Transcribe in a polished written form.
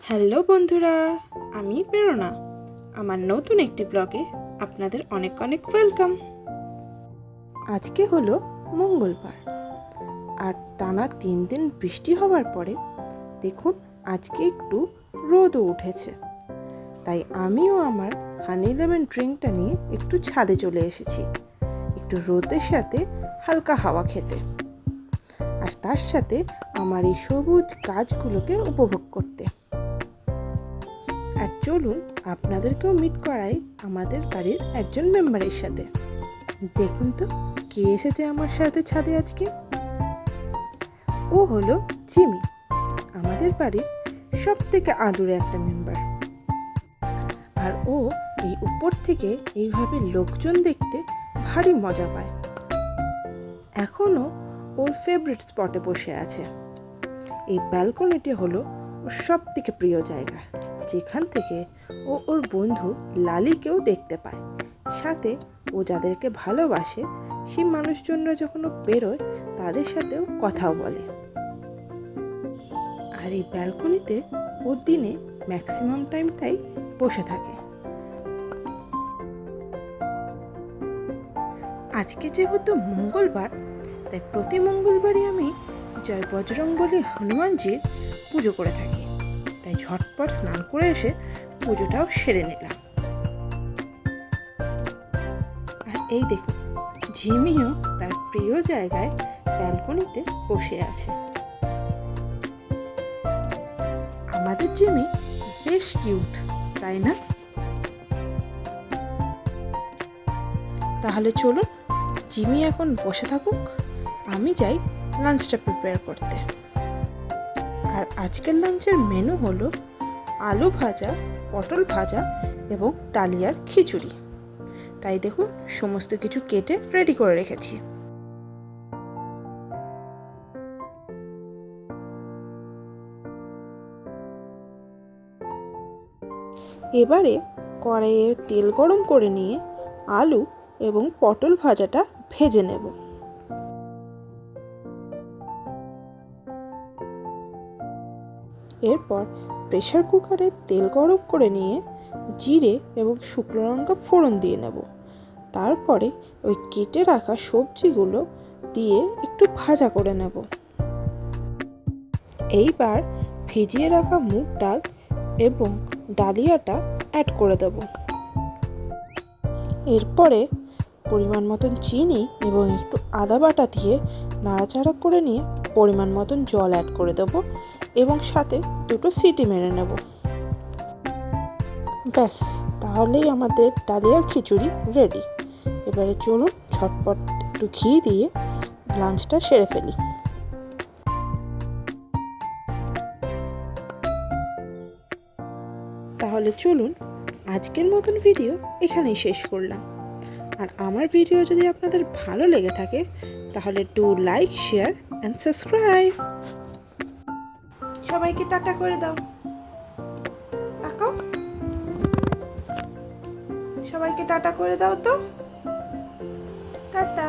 Hello বন্ধুরা, আমি প্রেরণা। আমার নতুন একটি ব্লগে আপনাদের অনেক অনেক ওয়েলকাম। আজকে হলো মঙ্গলবার, আর টানা 3 দিন বৃষ্টি হওয়ার পরে দেখুন আজকে একটু রোদও উঠেছে। তাই আমিও আমার হানি লেমন ড্রিঙ্কটা নিয়ে একটু ছাদে চলে এসেছি, একটু রোদের সাথে হালকা হাওয়া খেতে, আর তার সাথে আমার এই সবুজ গাছগুলোকে উপভোগ করতে। আর চলুন আপনাদেরকেও মিট করাই আমাদের বাড়ির একজন মেম্বারের সাথে। দেখুন তো কে এসেছে আমার সাথে ছাদে আজকে। ও হলো জিমি, আমাদের বাড়ির সব থেকে আদুরে একটা মেম্বার। আর ও এই উপর থেকে এইভাবে লোকজন দেখতে ভারী মজা পায়। এখনও ওর ফেভারিট স্পটে বসে আছে। এই ব্যালকনিটি হলো ওর সব থেকে প্রিয় জায়গা, যেখান থেকে ও ওর বন্ধু লালিকেও দেখতে পায়। সাথে ও যাদেরকে ভালোবাসে সেই মানুষজনরা যখন ও বেরোয় তাদের সাথেও কথাও বলে। আর এই ব্যালকনিতে ও দিনে ম্যাক্সিমাম টাইমটাই বসে থাকে। আজকে যেহেতু মঙ্গলবার, তাই প্রতি মঙ্গলবারই আমি জয় বজরংবলী হনুমানজির পুজো করে থাকি। তাই ঝটপট স্নান করে এসে পুজোটাও সেরে নিলাম। আর এই দেখুন ঝিমিও তার প্রিয় জায়গায় ব্যালকনিতে বসে আছে। আমাদের জিমি বেশ কিউট, তাই না? তাহলে চলুন জিমি এখন বসে থাকুক, আমি যাই লাঞ্চটা প্রিপেয়ার করতে। আর আজকের লাঞ্চের মেনু হলো আলু ভাজা, পটল ভাজা এবং ডালিয়ার খিচুড়ি। তাই দেখুন সমস্ত কিছু কেটে রেডি করে রেখেছি। এবারে কড়াইয়ে তেল গরম করে নিয়ে আলু এবং পটল ভাজাটা ভেজে নেব। এরপর প্রেসার কুকারে তেল গরম করে নিয়ে জিরে এবং শুকনো লঙ্কা ফোড়ন দিয়ে নেব। তারপরে ওই কেটে রাখা সবজিগুলো দিয়ে একটু ভাজা করে নেব। এইবার ভিজিয়ে রাখা মুগ ডাল এবং ডালিয়াটা অ্যাড করে দেব। এরপরে পরিমাণ মতন চিনি এবং একটু আদা বাটা দিয়ে নাড়াচাড়া করে নিয়ে পরিমাণ মতন জল অ্যাড করে দেব এবং সাথে 2টো সিটি মেরে নেব। ব্যাস, তাহলেই আমাদের ডালিয়ার খিচুড়ি রেডি। এবারে চলুন ঝটপট একটু ঘি দিয়ে লাঞ্চটা সেরে ফেলি। তাহলে চলুন আজকের মতন ভিডিও এখানেই শেষ করলাম। আর আমার ভিডিও যদি আপনাদের ভালো লেগে থাকে তাহলে do like, share and subscribe. সবাইকে টাটা করে দাও, তাকাও, সবাইকে টাটা করে দাও তো, টাটা।